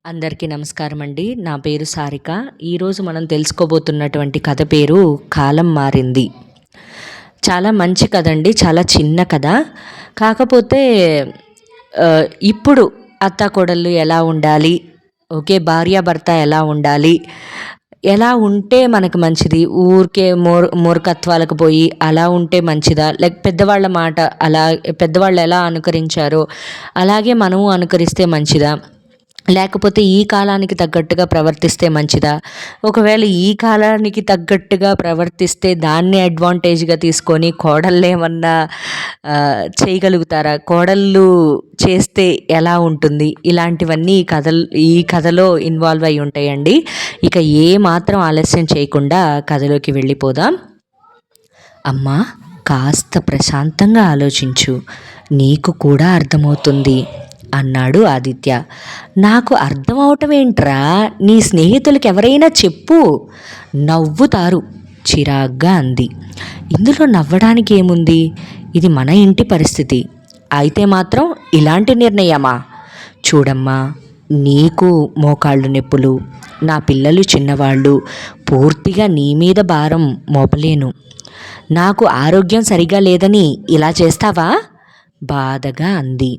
అందరికీ నమస్కారం అండి. నా పేరు సారిక. ఈరోజు మనం తెలుసుకోబోతున్నటువంటి కథ పేరు కాలం మారింది. చాలా మంచి కథ అండి. చాలా చిన్న కథ. కాకపోతే ఇప్పుడు అత్తాకోడళ్ళు ఎలా ఉండాలి, ఓకే, భార్యాభర్త ఎలా ఉండాలి, ఎలా ఉంటే మనకు మంచిది, ఊరికే మూర్ఖత్వాలకు పోయి అలా ఉంటే మంచిదా, లేక పెద్దవాళ్ళ మాట అలా పెద్దవాళ్ళు ఎలా అనుకరించారో అలాగే మనము అనుకరిస్తే మంచిదా, లేకపోతే ఈ కాలానికి తగ్గట్టుగా ప్రవర్తిస్తే మంచిదా, ఒకవేళ ఈ కాలానికి తగ్గట్టుగా ప్రవర్తిస్తే దాన్ని అడ్వాంటేజ్గా తీసుకొని కోడళ్ళు ఏమన్నా చేయగలుగుతారా, కోడళ్ళు చేస్తే ఎలా ఉంటుంది, ఇలాంటివన్నీ ఈ కథలో ఇన్వాల్వ్ అయి ఉంటాయండి. ఇక ఏ మాత్రం ఆలస్యం చేయకుండా కథలోకి వెళ్ళిపోదాం. అమ్మా, కాస్త ప్రశాంతంగా ఆలోచించు, నీకు కూడా అర్థమవుతుంది అన్నాడు ఆదిత్య. నాకు అర్థమవటం ఏంట్రా, నీ స్నేహితులకి ఎవరైనా చెప్పు, నవ్వుతారు చిరాగ్గా అంది. ఇందులో నవ్వడానికి ఏముంది, ఇది మన ఇంటి పరిస్థితి. అయితే మాత్రం ఇలాంటి నిర్ణయమా? చూడమ్మా, నీకు మోకాళ్ళు నొప్పులు, నా పిల్లలు చిన్నవాళ్ళు, పూర్తిగా నీ మీద భారం మోపలేను. నాకు ఆరోగ్యం సరిగా లేదని ఇలా చేస్తావా? బాధగా అంది.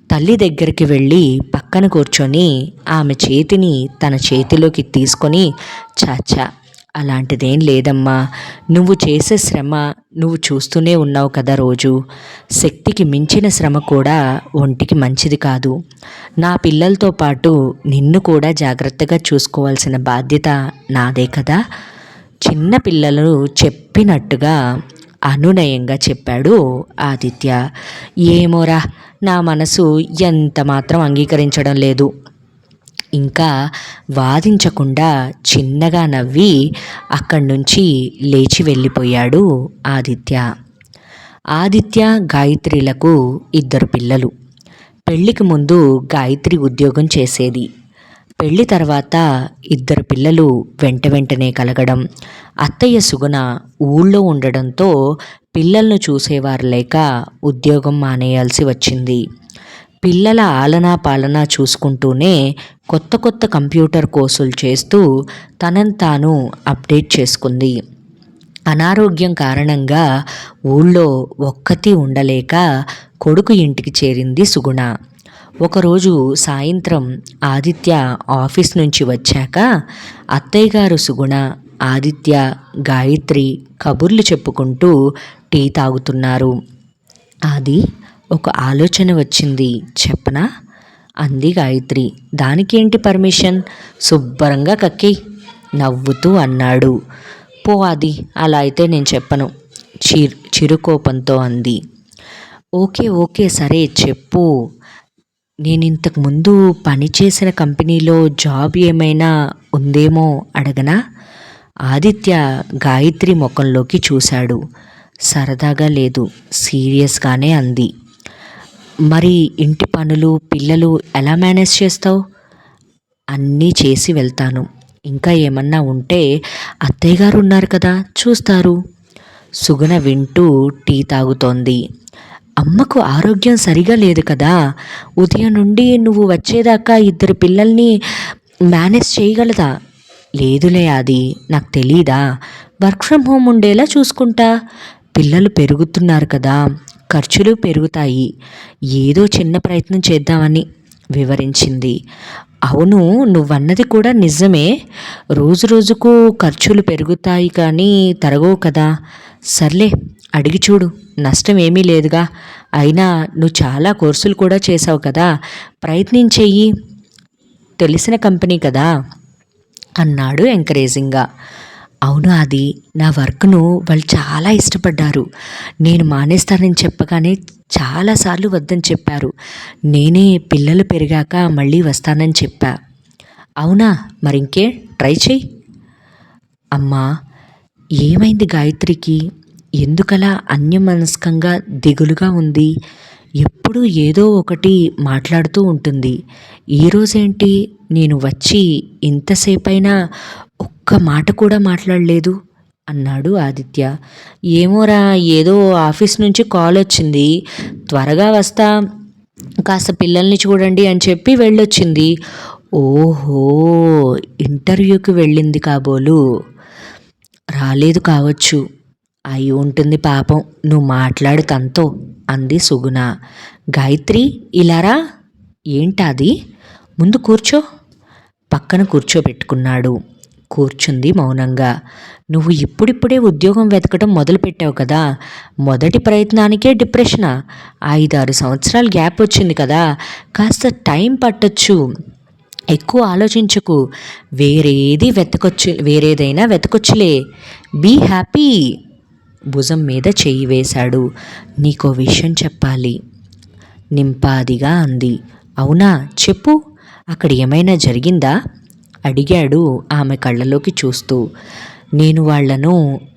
తల్లి దగ్గరికి వెళ్ళి పక్కన కూర్చొని ఆమె చేతిని తన చేతిలోకి తీసుకొని, చాచా, అలాంటిదేం లేదమ్మా, నువ్వు చేసే శ్రమ నువ్వు చూస్తూనే ఉన్నావు కదా రోజు. శక్తికి మించిన శ్రమ కూడా ఒంటికి మంచిది కాదు. నా పిల్లలతో పాటు నిన్ను కూడా జాగ్రత్తగా చూసుకోవాల్సిన బాధ్యత నాదే కదా. చిన్న పిల్లలు చెప్పినట్టుగా అనునయంగా చెప్పాడు ఆదిత్య. ఏమోరా, నా మనసు ఎంత మాత్రం అంగీకరించడం లేదు. ఇంకా వాదించకుండా చిన్నగా నవ్వి అక్కడి నుంచి లేచి వెళ్ళిపోయాడు ఆదిత్య. ఆదిత్య గాయత్రిలకు 2 పిల్లలు. పెళ్ళికి ముందు గాయత్రి ఉద్యోగం చేసేది. పెళ్లి తర్వాత 2 పిల్లలు వెంటనే కలగడం, అత్తయ్య సుగుణ ఊళ్ళో ఉండడంతో పిల్లలను చూసేవారు లేక ఉద్యోగం మానేయాల్సి వచ్చింది. పిల్లల ఆలనా పాలనా చూసుకుంటూనే కొత్త కంప్యూటర్ కోర్సులు చేస్తూ తనను తాను అప్డేట్ చేసుకుంది. అనారోగ్యం కారణంగా ఊళ్ళో ఒక్కతి ఉండలేక కొడుకు ఇంటికి చేరింది సుగుణ. ఒకరోజు సాయంత్రం ఆదిత్య ఆఫీస్ నుంచి వచ్చాక అత్తయ్య గారు సుగుణ, ఆదిత్య, గాయత్రి కబుర్లు చెప్పుకుంటూ టీ తాగుతున్నారు. అది ఒక ఆలోచన వచ్చింది, చెప్పనా అంది గాయత్రి. దానికేంటి పర్మిషన్, శుభ్రంగా కక్కి నవ్వుతూ అన్నాడు. పో అది, అలా అయితే నేను చెప్పను చిరుకోపంతో అంది. ఓకే సరే చెప్పు, నేను ఇంతకు ముందు పనిచేసిన కంపెనీలో జాబ్ ఏమైనా ఉందేమో అడగనా? ఆదిత్య గాయత్రి ముఖంలోకి చూశాడు. సరదాగా లేదు, సీరియస్గానే అంది. మరి ఇంటి పనులు పిల్లలు ఎలా మేనేజ్ చేస్తావు? అన్నీ చేసి వెళ్తాను. ఇంకా ఏమన్నా ఉంటే అత్తయ్య గారు ఉన్నారు కదా, చూస్తారు. సుగుణ వింటూ టీ తాగుతోంది. అమ్మకు ఆరోగ్యం సరిగా లేదు కదా, ఉదయం నుండి నువ్వు వచ్చేదాకా 2 పిల్లల్ని మేనేజ్ చేయగలదా? లేదులే, అది నాకు తెలీదా, వర్క్ ఫ్రమ్ హోమ్ ఉండేలా చూసుకుంటా. పిల్లలు పెరుగుతున్నారు కదా, ఖర్చులు పెరుగుతాయి, ఏదో చిన్న ప్రయత్నం చేద్దామని వివరించింది. అవును, నువ్వన్నది కూడా నిజమే, రోజుకు ఖర్చులు పెరుగుతాయి కానీ తరగవు కదా. సర్లే, అడిగి చూడు, నష్టం ఏమీ లేదుగా. అయినా నువ్వు చాలా కోర్సులు కూడా చేసావు కదా, ప్రయత్నించేయి, తెలిసిన కంపెనీ కదా అన్నాడు ఎంకరేజింగ్గా. అవును, అది నా వర్క్ను వాళ్ళు చాలా ఇష్టపడ్డారు. నేను మానేస్తానని చెప్పగానే చాలాసార్లు వద్దని చెప్పారు. నేనే పిల్లలు పెరిగాక మళ్ళీ వస్తానని చెప్పా. అవునా, మరింకే, ట్రై చెయ్యి. అమ్మా, ఏమైంది గాయత్రికి, ఎందుకలా అన్యమనస్కంగా దిగులుగా ఉంది? ఎప్పుడూ ఏదో ఒకటి మాట్లాడుతూ ఉంటుంది. ఈరోజేంటి నేను వచ్చి ఇంతసేపైనా ఒక్క మాట కూడా మాట్లాడలేదు అన్నాడు ఆదిత్య. ఏమోరా, ఏదో ఆఫీస్ నుంచి కాల్ వచ్చింది, త్వరగా వస్తా, కాస్త పిల్లల్ని చూడండి అని చెప్పి వెళ్ళొచ్చింది. ఓహో! ఇంటర్వ్యూకి వెళ్ళింది కాబోలు. రాలేదు కావచ్చు. అయి ఉంటుంది పాపం. నువ్వు మాట్లాడు తనతో అంది సుగుణ. గాయత్రి ఇలా రా. ఏంటది? ముందు కూర్చో. పక్కన కూర్చోబెట్టుకున్నాడు. కూర్చుంది మౌనంగా. నువ్వు ఇప్పుడిప్పుడే ఉద్యోగం వెతకడం మొదలుపెట్టావు కదా, మొదటి ప్రయత్నానికే డిప్రెషనా? 5-6 సంవత్సరాలు గ్యాప్ వచ్చింది కదా, కాస్త టైం పట్టొచ్చు. ఎక్కువ ఆలోచించకు. వేరేదైనా వెతకొచ్చులే. Be happy. భుజం మీద చెయ్యి వేశాడు. నీకో విషయం చెప్పాలి నింపాదిగా అంది. అవునా, చెప్పు. అక్కడ ఏమైనా జరిగిందా? అడిగాడు ఆమె కళ్ళలోకి చూస్తూ. నేను వాళ్లను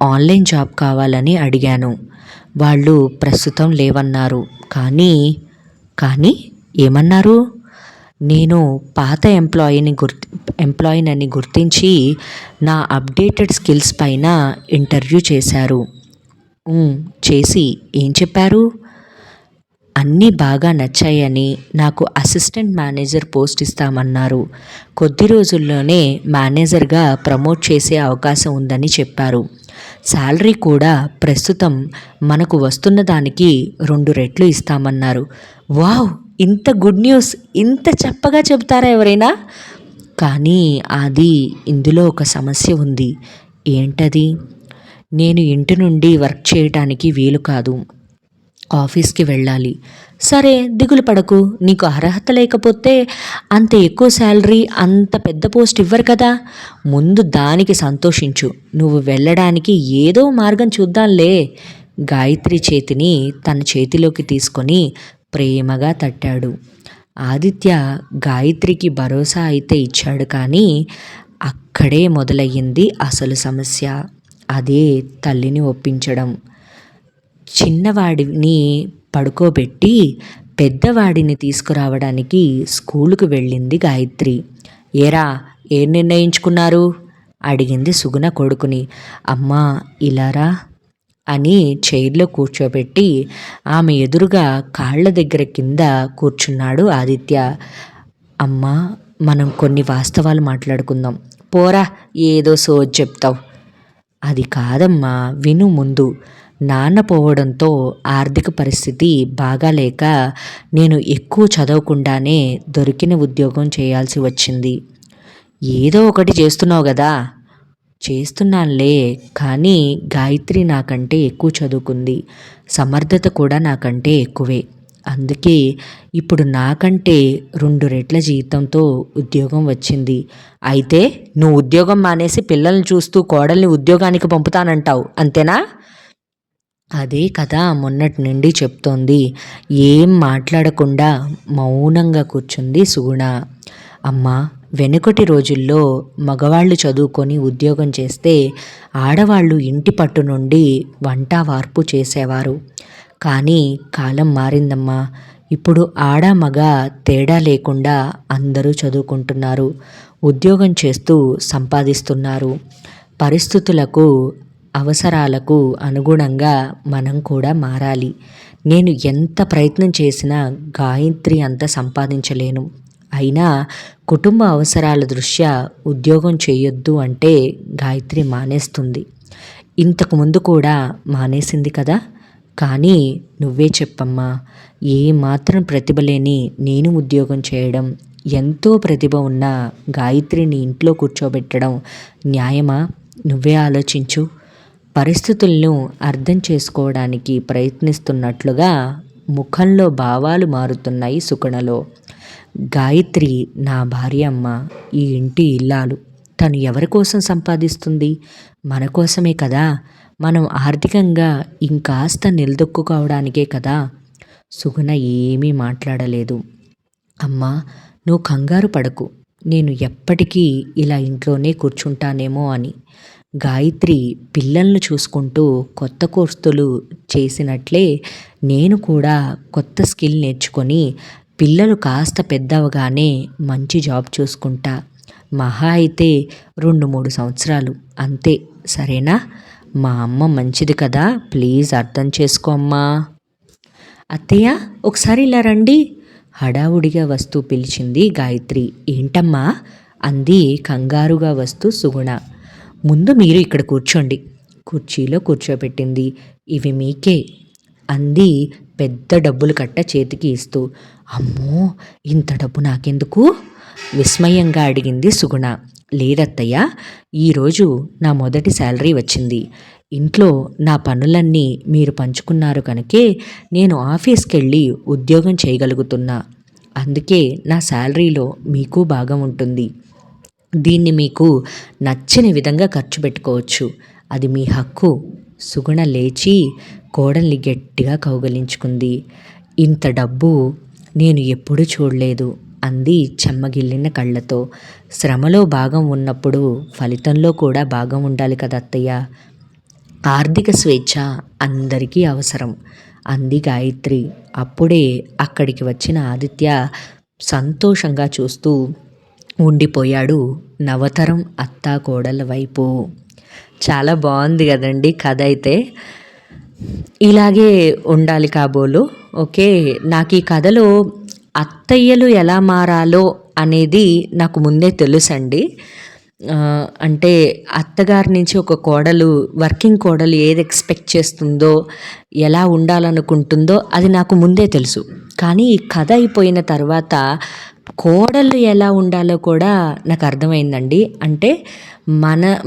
ఆన్లైన్ జాబ్ కావాలని అడిగాను. వాళ్ళు ప్రస్తుతం లేవన్నారు. కానీ ఏమన్నారు? నేను పాత ఎంప్లాయీనని గుర్తించి నా అప్డేటెడ్ స్కిల్స్ పైన ఇంటర్వ్యూ చేశారు. చేసి ఏం చెప్పారు? అన్నీ బాగా నచ్చాయని నాకు అసిస్టెంట్ మేనేజర్ పోస్ట్ ఇస్తామన్నారు. కొద్ది రోజుల్లోనే మేనేజర్గా ప్రమోట్ చేసే అవకాశం ఉందని చెప్పారు. శాలరీ కూడా ప్రస్తుతం మనకు వస్తున్న దానికి 2 రెట్లు ఇస్తామన్నారు. వావ్! ఇంత గుడ్ న్యూస్ ఇంత చప్పగా చెబుతారా ఎవరైనా? కానీ ఇందులో ఒక సమస్య ఉంది. ఏంటది? నేను ఇంటి నుండి వర్క్ చేయటానికి వీలు కాదు. ఆఫీస్కి వెళ్ళాలి. సరే, దిగులు పడకు. నీకు అర్హత లేకపోతే అంత ఎక్కువ శాలరీ, అంత పెద్ద పోస్ట్ ఇవ్వరు కదా. ముందు దానికి సంతోషించు. నువ్వు వెళ్ళడానికి ఏదో మార్గం చూద్దాంలే. గాయత్రి చేతిని తన చేతిలోకి తీసుకొని ప్రేమగా తట్టాడు. ఆదిత్య గాయత్రికి భరోసా అయితే ఇచ్చాడు, కానీ అక్కడే మొదలయ్యింది అసలు సమస్య. అదే తల్లిని ఒప్పించడం. చిన్నవాడిని పడుకోబెట్టి పెద్దవాడిని తీసుకురావడానికి స్కూలుకు వెళ్ళింది గాయత్రి. ఏరా, ఏం నిర్ణయించుకున్నారు? అడిగింది సుగుణ కొడుకుని. అమ్మా ఇలారా అని చైర్లో కూర్చోబెట్టి ఆమె ఎదురుగా కాళ్ల దగ్గర కింద కూర్చున్నాడు ఆదిత్య. అమ్మా, మనం కొన్ని వాస్తవాలు మాట్లాడుకుందాం. పోరా, ఏదో సోజ్ చెప్తావు. అది కాదమ్మా, విను ముందు. నాన్న పోవడంతో ఆర్థిక పరిస్థితి బాగాలేక నేను ఎక్కువ చదవకుండానే దొరికిన ఉద్యోగం చేయాల్సి వచ్చింది. ఏదో ఒకటి చేస్తున్నావు కదా. చేస్తున్నానులే, కానీ గాయత్రి నాకంటే ఎక్కువ చదువుకుంది. సమర్థత కూడా నాకంటే ఎక్కువే. అందుకే ఇప్పుడు నాకంటే 2 రెట్ల జీతంతో ఉద్యోగం వచ్చింది. అయితే నువ్వు ఉద్యోగం మానేసి పిల్లల్ని చూస్తూ కోడల్ని ఉద్యోగానికి పంపుతానంటావు, అంతేనా? అదే కదా మొన్నటి నుండి చెప్తోంది. ఏం మాట్లాడకుండా మౌనంగా కూర్చుంది సుగుణ. అమ్మా, వెనుకటి రోజుల్లో మగవాళ్ళు చదువుకొని ఉద్యోగం చేస్తే ఆడవాళ్ళు ఇంటి పట్టు నుండి వంట వార్పు చేసేవారు. కానీ కాలం మారిందమ్మా. ఇప్పుడు ఆడ మగ తేడా లేకుండా అందరూ చదువుకుంటున్నారు, ఉద్యోగం చేస్తూ సంపాదిస్తున్నారు. పరిస్థితులకు అవసరాలకు అనుగుణంగా మనం కూడా మారాలి. నేను ఎంత ప్రయత్నం చేసినా గాయత్రి అంత సంపాదించలేను. అయినా కుటుంబ అవసరాల దృష్ట్యా ఉద్యోగం చేయొద్దు అంటే గాయత్రి మానేస్తుంది. ఇంతకుముందు కూడా మానేసింది కదా. కానీ నువ్వే చెప్పమ్మా, ఏమాత్రం ప్రతిభ లేని నేను ఉద్యోగం చేయడం, ఎంతో ప్రతిభ ఉన్న గాయత్రిని ఇంట్లో కూర్చోబెట్టడం న్యాయమా? నువ్వే ఆలోచించు. పరిస్థితులను అర్థం చేసుకోవడానికి ప్రయత్నిస్తున్నట్లుగా ముఖంలో భావాలు మారుతున్నాయి సుగుణలో. గాయత్రి నా భార్య అమ్మ, ఈ ఇంటి ఇల్లాలు. తను ఎవరి కోసం సంపాదిస్తుంది? మన కోసమే కదా. మనం ఆర్థికంగా ఇంకాస్త నిలదొక్కుకోవడానికే కదా. సుగుణ ఏమీ మాట్లాడలేదు. అమ్మా, నువ్వు కంగారు పడకు. నేను ఎప్పటికీ ఇలా ఇంట్లోనే కూర్చుంటానేమో అని. గాయత్రి పిల్లలను చూసుకుంటూ కొత్త కోర్సులు చేసినట్లే నేను కూడా కొత్త స్కిల్ నేర్చుకొని పిల్లలు కాస్త పెద్దవగానే మంచి జాబ్ చూసుకుంటా. మహా అయితే 2-3 సంవత్సరాలు అంతే, సరేనా? మా అమ్మ మంచిది కదా, ప్లీజ్ అర్థం చేసుకో అమ్మా. అత్తయ్య, ఒకసారి ఇలా రండి. హడావుడిగా వస్తూ పిలిచింది గాయత్రి. ఏంటమ్మా అంది కంగారుగా వస్తూ సుగుణ. ముందు మీరు ఇక్కడ కూర్చోండి. కుర్చీలో కూర్చోబెట్టింది. ఇవి మీకే అంది పెద్ద డబ్బులు కట్ట చేతికి ఇస్తూ. అమ్మో, ఇంత డబ్బు నాకెందుకు? విస్మయంగా అడిగింది సుగుణ. లేదత్తయ్య, ఈరోజు నా మొదటి శాలరీ వచ్చింది. ఇంట్లో నా పనులన్నీ మీరు పంచుకున్నారు కనుకే నేను ఆఫీస్కి వెళ్ళి ఉద్యోగం చేయగలుగుతున్నా. అందుకే నా శాలరీలో మీకు భాగం ఉంటుంది. దీన్ని మీకు నచ్చిన విధంగా ఖర్చు పెట్టుకోవచ్చు. అది మీ హక్కు. సుగుణ లేచి కోడల్ని గట్టిగా కౌగలించుకుంది. ఇంత డబ్బు నేను ఎప్పుడూ చూడలేదు అంది చెమ్మగిల్లిన కళ్ళతో. శ్రమలో భాగం ఉన్నప్పుడు ఫలితంలో కూడా భాగం ఉండాలి కదా అత్తయ్య. ఆర్థిక స్వేచ్ఛ అందరికీ అవసరం అంది గాయత్రి. అప్పుడే అక్కడికి వచ్చిన ఆదిత్య సంతోషంగా చూస్తూ ఉండిపోయాడు నవతరం అత్తా కోడళ్ళ వైపు. చాలా బాగుంది కదండి కథ అయితే. ఇలాగే ఉండాలి కాబోలు. ఓకే, నాకు ఈ కథలో అత్తయ్యలు ఎలా మారాలో అనేది నాకు ముందే తెలుసండి. అంటే అత్తగారి నుంచి ఒక కోడలు, వర్కింగ్ కోడలు ఏది ఎక్స్పెక్ట్ చేస్తుందో, ఎలా ఉండాలనుకుంటుందో అది నాకు ముందే తెలుసు. కానీ ఈ కథ అయిపోయిన తర్వాత కోడళ్ళు ఎలా ఉండాలో కూడా నాకు అర్థమైందండి. అంటే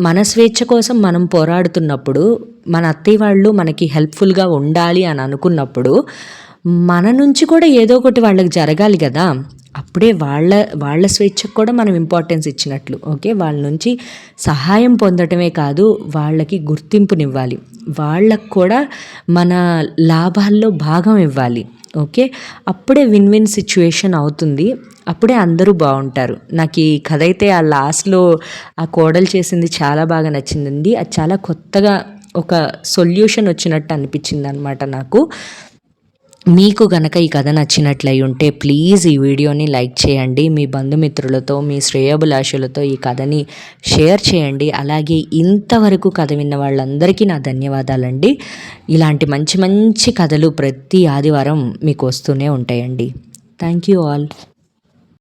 మన స్వేచ్ఛ కోసం మనం పోరాడుతున్నప్పుడు, మన అత్తయ్య వాళ్ళు మనకి హెల్ప్ఫుల్గా ఉండాలి అని అనుకున్నప్పుడు మన నుంచి కూడా ఏదో ఒకటి వాళ్ళకి జరగాలి కదా. అప్పుడే వాళ్ళ స్వేచ్ఛకు కూడా మనం ఇంపార్టెన్స్ ఇచ్చినట్లు. ఓకే, వాళ్ళ నుంచి సహాయం పొందటమే కాదు, వాళ్ళకి గుర్తింపునివ్వాలి, వాళ్ళకు కూడా మన లాభాల్లో భాగం ఇవ్వాలి. ఓకే, అప్పుడే విన్ విన్ సిచ్యువేషన్ అవుతుంది. అప్పుడే అందరూ బాగుంటారు. నాకు ఈ కథ అయితే ఆ లాస్ట్లో ఆ కోడలు చేసింది చాలా బాగా నచ్చిందండి. అది చాలా కొత్తగా ఒక సొల్యూషన్ వచ్చినట్టు అనిపించింది అనమాట నాకు. మీకు గనక ఈ కథ నచ్చినట్లయి ఉంటే ప్లీజ్ ఈ వీడియోని లైక్ చేయండి. మీ బంధుమిత్రులతో, మీ శ్రేయోభిలాషులతో ఈ కథని షేర్ చేయండి. అలాగే ఇంతవరకు కథ విన్న వాళ్ళందరికీ నా ధన్యవాదాలండి. ఇలాంటి మంచి మంచి కథలు ప్రతి ఆదివారం మీకు వస్తూనే ఉంటాయండి. Thank you all.